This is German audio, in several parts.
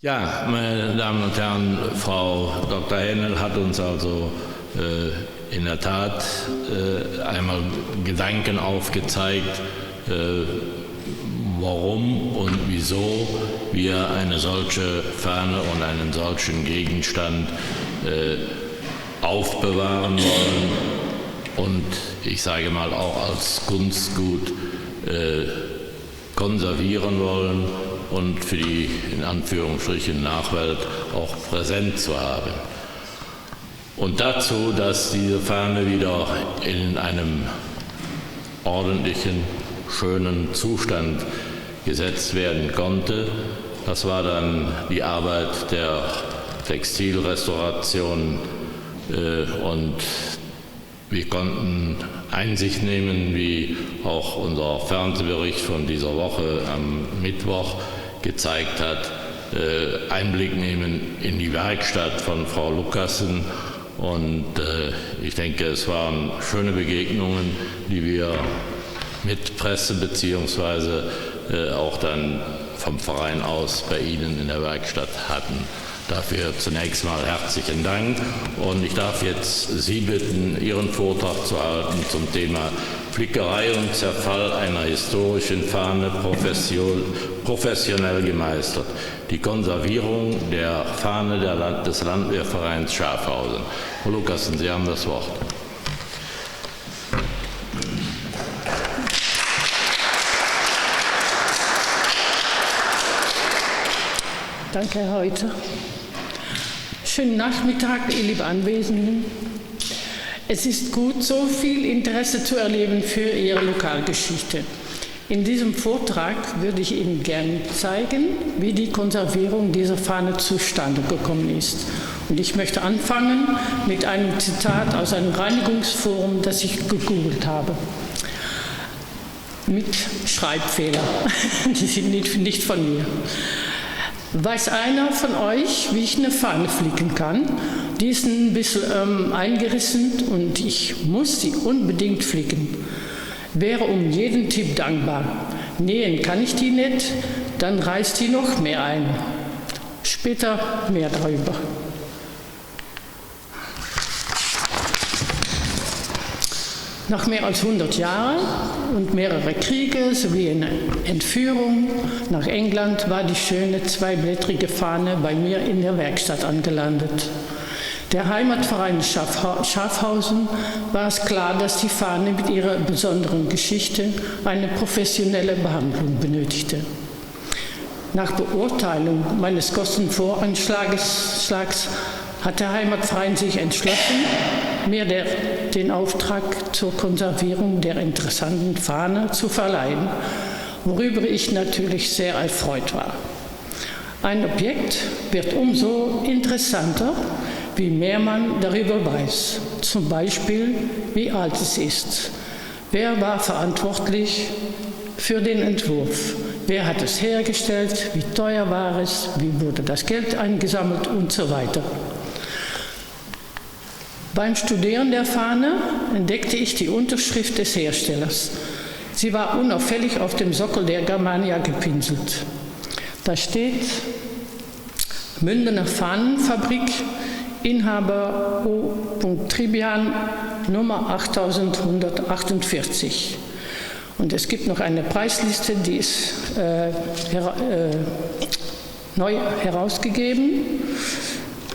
Ja, meine Damen und Herren, Frau Dr. Hänel hat uns also in der Tat einmal Gedanken aufgezeigt, warum und wieso wir eine solche Fahne und einen solchen Gegenstand aufbewahren wollen und ich sage mal auch als Kunstgut konservieren wollen und für die in Anführungsstrichen Nachwelt auch präsent zu haben. Und dazu, dass diese Fahne wieder in einem ordentlichen, schönen Zustand gesetzt werden konnte, das war dann die Arbeit der Textilrestauration und wir konnten Einsicht nehmen, wie auch unser Fernsehbericht von dieser Woche am Mittwoch gezeigt hat, Einblick nehmen in die Werkstatt von Frau Lucassen. Und ich denke, es waren schöne Begegnungen, die wir mit Presse beziehungsweise auch dann vom Verein aus bei Ihnen in der Werkstatt hatten. Dafür zunächst mal herzlichen Dank und ich darf jetzt Sie bitten, Ihren Vortrag zu halten zum Thema Flickerei und Zerfall einer historischen Fahne professionell gemeistert. Die Konservierung der Fahne des Landwehrvereins Schafhausen. Frau Lucassen, Sie haben das Wort. Danke, Herr Reuter. Schönen Nachmittag, ihr lieben Anwesenden. Es ist gut, so viel Interesse zu erleben für Ihre Lokalgeschichte. In diesem Vortrag würde ich Ihnen gerne zeigen, wie die Konservierung dieser Fahne zustande gekommen ist. Und ich möchte anfangen mit einem Zitat aus einem Reinigungsforum, das ich gegoogelt habe. Mit Schreibfehler. Die sind nicht von mir. Weiß einer von euch, wie ich eine Fahne flicken kann? Die ist ein bisschen eingerissen und ich muss sie unbedingt flicken. Wäre um jeden Tipp dankbar. Nähen kann ich die nicht, dann reißt die noch mehr ein. Später mehr darüber. Nach mehr als 100 Jahren und mehrere Kriege sowie eine Entführung nach England war die schöne zweiblättrige Fahne bei mir in der Werkstatt angelandet. Der Heimatverein Schafhausen war es klar, dass die Fahne mit ihrer besonderen Geschichte eine professionelle Behandlung benötigte. Nach Beurteilung meines Kostenvoranschlags hat der Heimatverein sich entschlossen, mir den Auftrag zur Konservierung der interessanten Fahne zu verleihen, worüber ich natürlich sehr erfreut war. Ein Objekt wird umso interessanter, wie mehr man darüber weiß, zum Beispiel wie alt es ist, wer war verantwortlich für den Entwurf, wer hat es hergestellt, wie teuer war es, wie wurde das Geld eingesammelt und so weiter. Beim Studieren der Fahne entdeckte ich die Unterschrift des Herstellers. Sie war unauffällig auf dem Sockel der Germania gepinselt. Da steht Mündener Fahnenfabrik, Inhaber O. Tribian, Nummer 8148. Und es gibt noch eine Preisliste, die ist neu herausgegeben.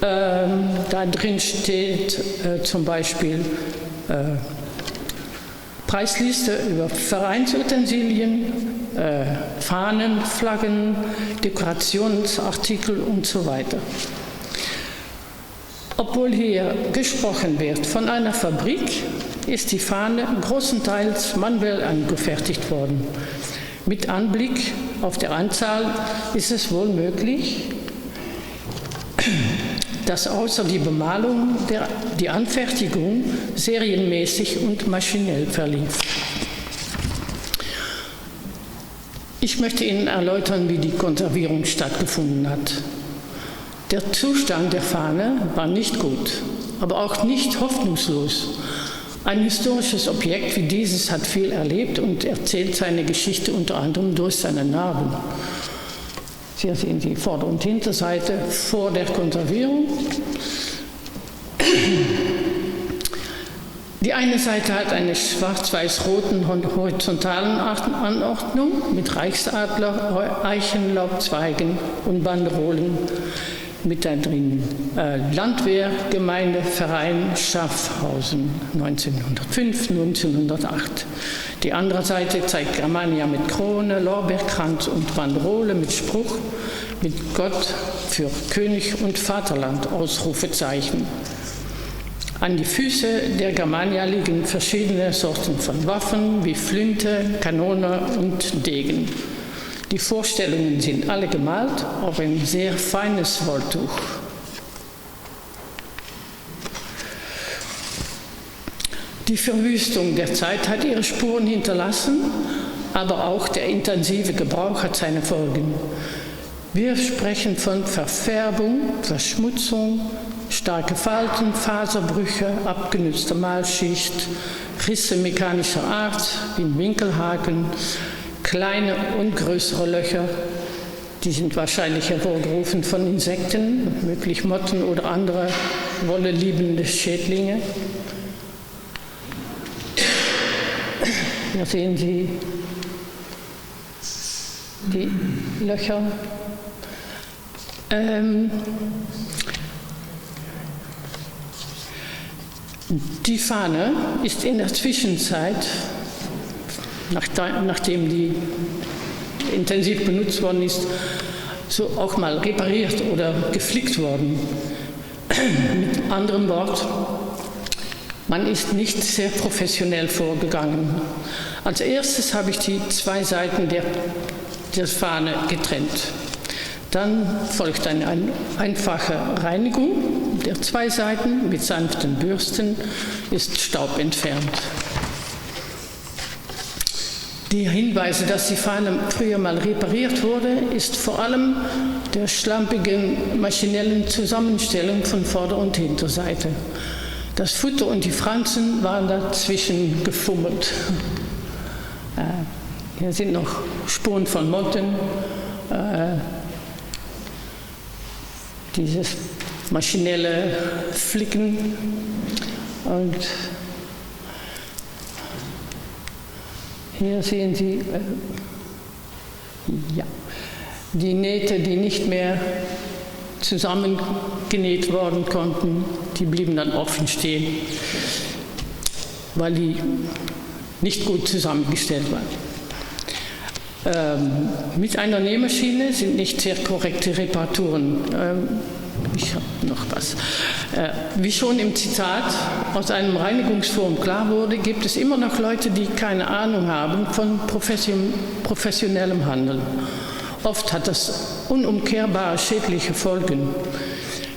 Da drin steht zum Beispiel Preisliste über Vereinsutensilien, Fahnen, Flaggen, Dekorationsartikel und so weiter. Obwohl hier gesprochen wird von einer Fabrik, ist die Fahne großenteils manuell angefertigt worden. Mit Anblick auf der Anzahl ist es wohl möglich, dass außer die Bemalung die Anfertigung serienmäßig und maschinell verlief. Ich möchte Ihnen erläutern, wie die Konservierung stattgefunden hat. Der Zustand der Fahne war nicht gut, aber auch nicht hoffnungslos. Ein historisches Objekt wie dieses hat viel erlebt und erzählt seine Geschichte unter anderem durch seine Narben. Hier sehen Sie Vorder- und Hinterseite vor der Konservierung. Die eine Seite hat eine schwarz-weiß-roten horizontalen Anordnung mit Reichsadler, Eichenlaubzweigen und Banderolen mit da drin. Landwehr, Gemeindeverein Schaffhausen 1905, 1908. Die andere Seite zeigt Germania mit Krone, Lorbeerkranz und Banderole mit Spruch mit Gott für König und Vaterland, Ausrufezeichen. An die Füße der Germania liegen verschiedene Sorten von Waffen wie Flinte, Kanone und Degen. Die Vorstellungen sind alle gemalt auf ein sehr feines Wolltuch. Die Verwüstung der Zeit hat ihre Spuren hinterlassen, aber auch der intensive Gebrauch hat seine Folgen. Wir sprechen von Verfärbung, Verschmutzung, starke Falten, Faserbrüche, abgenützter Malschicht, Risse mechanischer Art wie Winkelhaken, kleine und größere Löcher, die sind wahrscheinlich hervorgerufen von Insekten, möglich Motten oder andere wolleliebende Schädlinge. Hier sehen Sie die Löcher. Die Fahne ist in der Zwischenzeit, nachdem die intensiv benutzt worden ist, so auch mal repariert oder geflickt worden. Mit anderem Wort, man ist nicht sehr professionell vorgegangen. Als erstes habe ich die zwei Seiten der Fahne getrennt. Dann folgt eine einfache Reinigung der zwei Seiten mit sanften Bürsten, ist Staub entfernt. Die Hinweise, dass die Fahne früher mal repariert wurde, ist vor allem der schlampigen maschinellen Zusammenstellung von Vorder- und Hinterseite. Das Futter und die Franzen waren dazwischen gefummelt. Hier sind noch Spuren von Motten. Dieses maschinelle Flicken und hier sehen Sie die Nähte, die nicht mehr zusammengenäht werden konnten, die blieben dann offen stehen, weil die nicht gut zusammengestellt waren. Mit einer Nähmaschine sind nicht sehr korrekte Reparaturen. Ich habe noch was. Wie schon im Zitat aus einem Reinigungsforum klar wurde, gibt es immer noch Leute, die keine Ahnung haben von professionellem Handeln. Oft hat das unumkehrbare schädliche Folgen.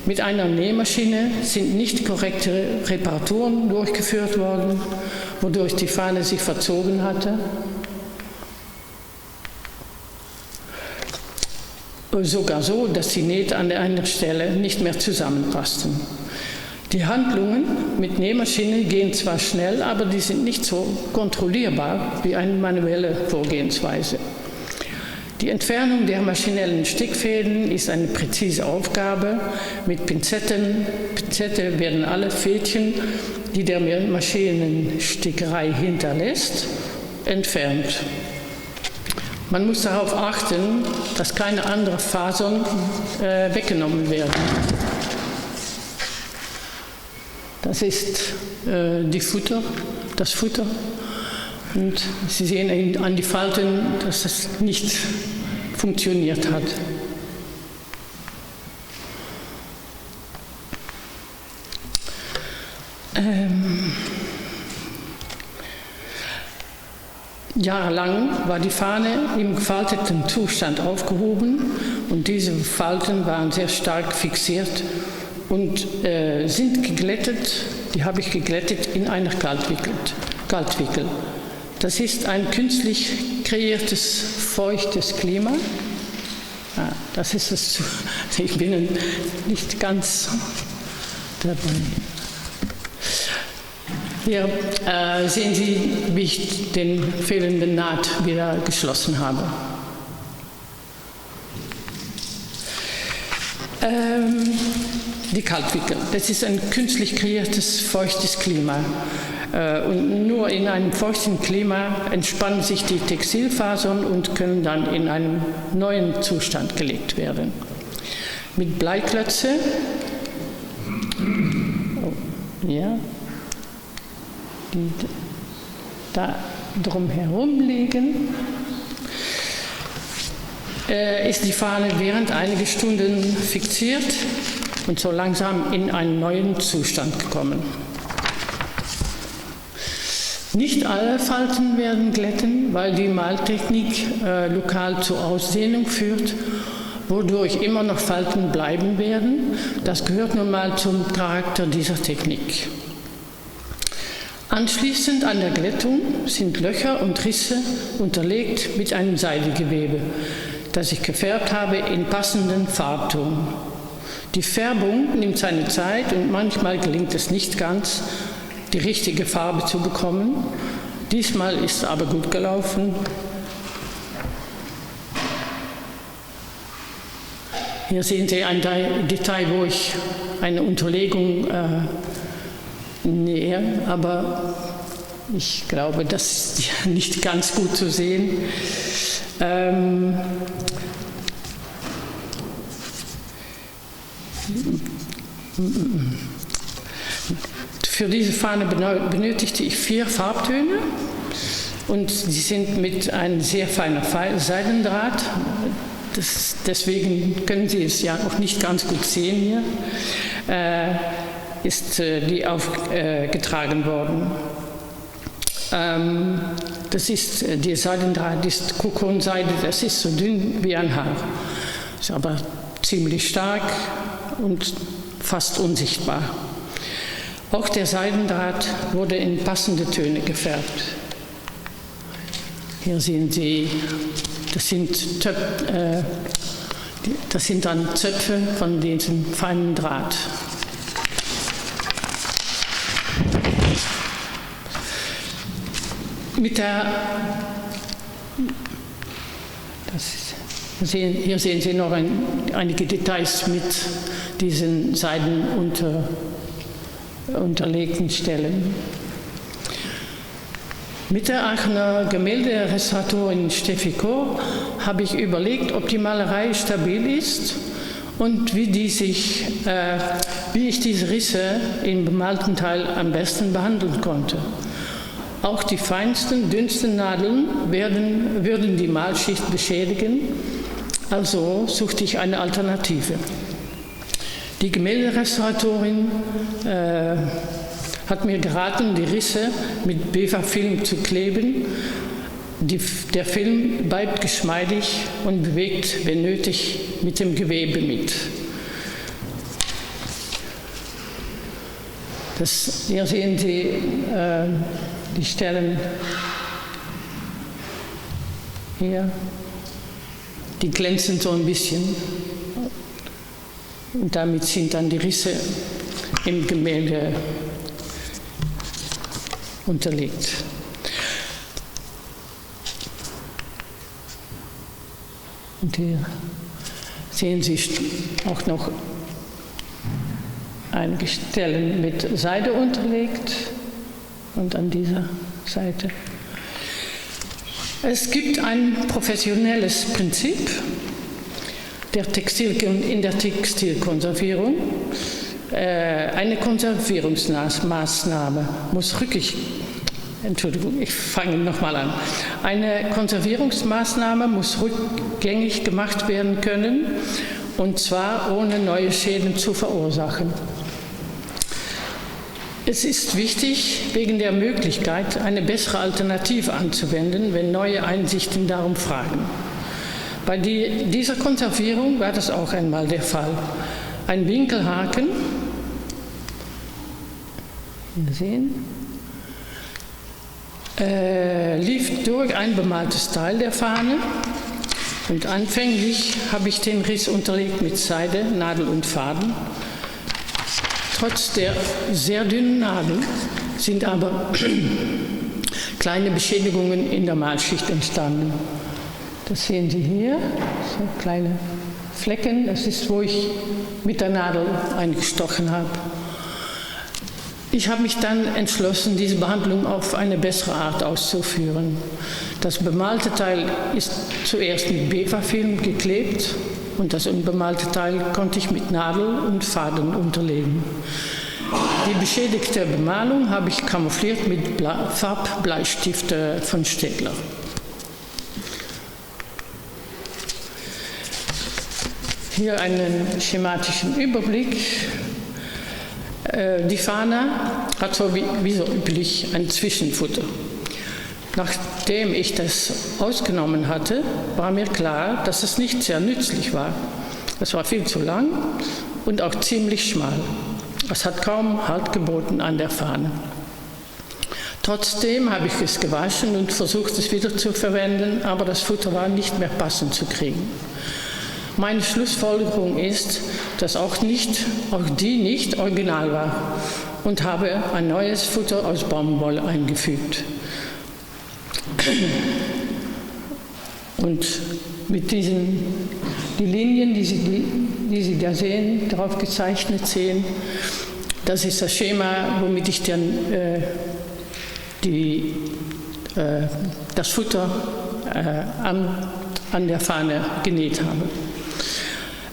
Mit einer Nähmaschine sind nicht korrekte Reparaturen durchgeführt worden, wodurch die Fahne sich verzogen hatte. Sogar so, dass die Nähte an einer Stelle nicht mehr zusammenpassten. Die Handlungen mit Nähmaschine gehen zwar schnell, aber die sind nicht so kontrollierbar wie eine manuelle Vorgehensweise. Die Entfernung der maschinellen Stickfäden ist eine präzise Aufgabe. Mit Pinzette werden alle Fädchen, die der Maschinenstickerei hinterlässt, entfernt. Man muss darauf achten, dass keine anderen Fasern weggenommen werden. Das ist das Futter. Und Sie sehen an die Falten, dass das nicht funktioniert hat. Jahrelang war die Fahne im gefalteten Zustand aufgehoben und diese Falten waren sehr stark fixiert und sind geglättet, die habe ich geglättet in einer Kaltwickel. Das ist ein künstlich kreiertes, feuchtes Klima. Ja, das ist es. Ich bin nicht ganz dabei. Hier sehen Sie, wie ich den fehlenden Naht wieder geschlossen habe. Die Kaltwickel. Das ist ein künstlich kreiertes, feuchtes Klima. Und nur in einem feuchten Klima entspannen sich die Textilfasern und können dann in einen neuen Zustand gelegt werden. Mit Bleiklötze, ja, die da drumherum liegen, ist die Fahne während einiger Stunden fixiert und so langsam in einen neuen Zustand gekommen. Nicht alle Falten werden glätten, weil die Maltechnik lokal zur Ausdehnung führt, wodurch immer noch Falten bleiben werden. Das gehört nun mal zum Charakter dieser Technik. Anschließend an der Glättung sind Löcher und Risse unterlegt mit einem Seidengewebe, das ich gefärbt habe in passenden Farbton. Die Färbung nimmt seine Zeit und manchmal gelingt es nicht ganz, die richtige Farbe zu bekommen. Diesmal ist aber gut gelaufen. Hier sehen Sie ein Detail, wo ich eine Unterlegung nähe, aber ich glaube, das ist nicht ganz gut zu sehen. Für diese Fahne benötigte ich 4 Farbtöne und sie sind mit einem sehr feinen Seidendraht. Deswegen können Sie es ja auch nicht ganz gut sehen hier, ist die aufgetragen worden. Der Seidendraht ist Kokonseide, das ist so dünn wie ein Haar, ist aber ziemlich stark und fast unsichtbar. Auch der Seidendraht wurde in passende Töne gefärbt. Hier sehen Sie, das sind dann Zöpfe von diesem feinen Draht. Hier sehen Sie noch einige Details mit diesen Seiden unterlegten Stellen. Mit der Aachener Gemälderestauratorin Steffi Kohr habe ich überlegt, ob die Malerei stabil ist und wie ich diese Risse im bemalten Teil am besten behandeln konnte. Auch die feinsten, dünnsten Nadeln würden die Malschicht beschädigen, also suchte ich eine Alternative. Die Gemälderestauratorin hat mir geraten, die Risse mit Befa-Film zu kleben. Der Film bleibt geschmeidig und bewegt, wenn nötig, mit dem Gewebe mit. Hier sehen Sie die Stellen hier, die glänzen so ein bisschen. Und damit sind dann die Risse im Gemälde unterlegt. Und hier sehen Sie auch noch einige Stellen mit Seide unterlegt und an dieser Seite. Es gibt ein professionelles Prinzip in der Textilkonservierung. Eine Konservierungsmaßnahme muss Eine Konservierungsmaßnahme muss rückgängig gemacht werden können, und zwar ohne neue Schäden zu verursachen. Es ist wichtig, wegen der Möglichkeit, eine bessere Alternative anzuwenden, wenn neue Einsichten darum fragen. Bei dieser Konservierung war das auch einmal der Fall. Ein Winkelhaken, hier sehen, lief durch ein bemaltes Teil der Fahne und anfänglich habe ich den Riss unterlegt mit Seide, Nadel und Faden. Trotz der sehr dünnen Nadel sind aber kleine Beschädigungen in der Malschicht entstanden. Das sehen Sie hier, so kleine Flecken. Das ist, wo ich mit der Nadel eingestochen habe. Ich habe mich dann entschlossen, diese Behandlung auf eine bessere Art auszuführen. Das bemalte Teil ist zuerst mit Bevafilm geklebt und das unbemalte Teil konnte ich mit Nadel und Faden unterlegen. Die beschädigte Bemalung habe ich camoufliert mit Farbbleistifte von Staedtler. Hier einen schematischen Überblick. Die Fahne hat so wie so üblich ein Zwischenfutter. Nachdem ich das ausgenommen hatte, war mir klar, dass es nicht sehr nützlich war. Es war viel zu lang und auch ziemlich schmal. Es hat kaum Halt geboten an der Fahne. Trotzdem habe ich es gewaschen und versucht, es wieder zu verwenden, aber das Futter war nicht mehr passend zu kriegen. Meine Schlussfolgerung ist, dass auch die nicht original war und habe ein neues Futter aus Baumwolle eingefügt. Und mit die Linien, die Sie da sehen, darauf gezeichnet sehen, das ist das Schema, womit ich dann das Futter an der Fahne genäht habe.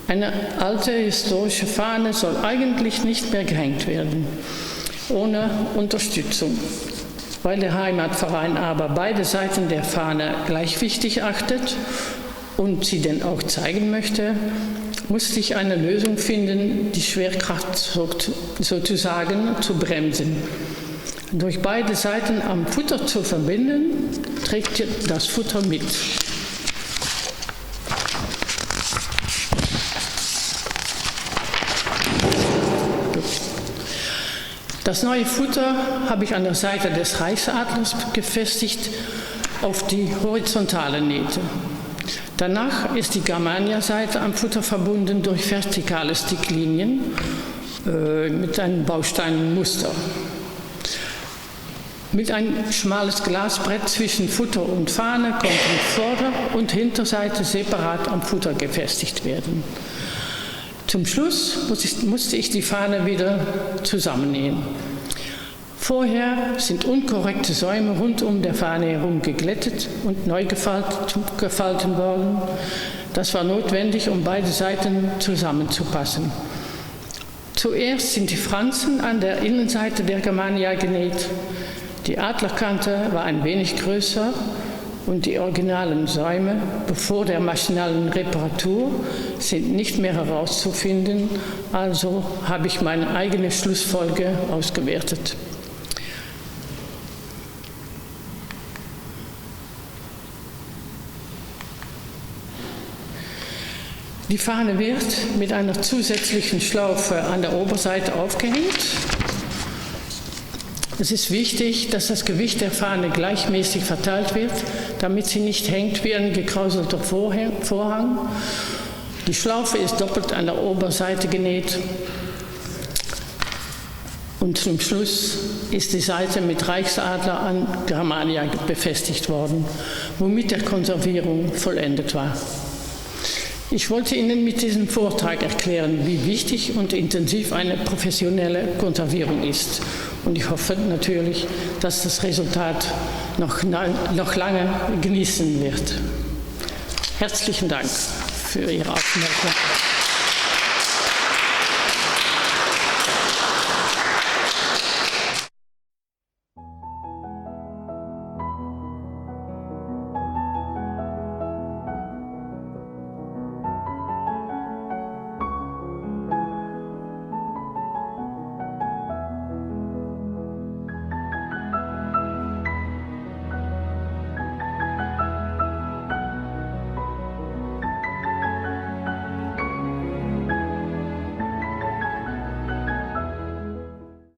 Eine alte historische Fahne soll eigentlich nicht mehr gehängt werden, ohne Unterstützung. Weil der Heimatverein aber beide Seiten der Fahne gleich wichtig achtet und sie denn auch zeigen möchte, musste ich eine Lösung finden, die Schwerkraft sozusagen zu bremsen. Durch beide Seiten am Futter zu verbinden, trägt das Futter mit. Das neue Futter habe ich an der Seite des Reichsadlers befestigt auf die horizontalen Nähte. Danach ist die Germania-Seite am Futter verbunden durch vertikale Sticklinien mit einem Bausteinmuster. Mit einem schmales Glasbrett zwischen Futter und Fahne konnten Vorder- und Hinterseite separat am Futter befestigt werden. Zum Schluss musste ich die Fahne wieder zusammennähen. Vorher sind unkorrekte Säume rund um der Fahne herum geglättet und neu gefalten worden. Das war notwendig, um beide Seiten zusammenzupassen. Zuerst sind die Franzen an der Innenseite der Germania genäht. Die Adlerkante war ein wenig größer und die originalen Säume, bevor der maschinalen Reparatur, sind nicht mehr herauszufinden, also habe ich meine eigene Schlussfolge ausgewertet. Die Fahne wird mit einer zusätzlichen Schlaufe an der Oberseite aufgehängt. Es ist wichtig, dass das Gewicht der Fahne gleichmäßig verteilt wird, damit sie nicht hängt wie ein gekrauselter Vorhang. Die Schlaufe ist doppelt an der Oberseite genäht. Und zum Schluss ist die Seite mit Reichsadler an Germania befestigt worden, womit die Konservierung vollendet war. Ich wollte Ihnen mit diesem Vortrag erklären, wie wichtig und intensiv eine professionelle Konservierung ist. Und ich hoffe natürlich, dass das Resultat noch lange genießen wird. Herzlichen Dank für Ihre Aufmerksamkeit.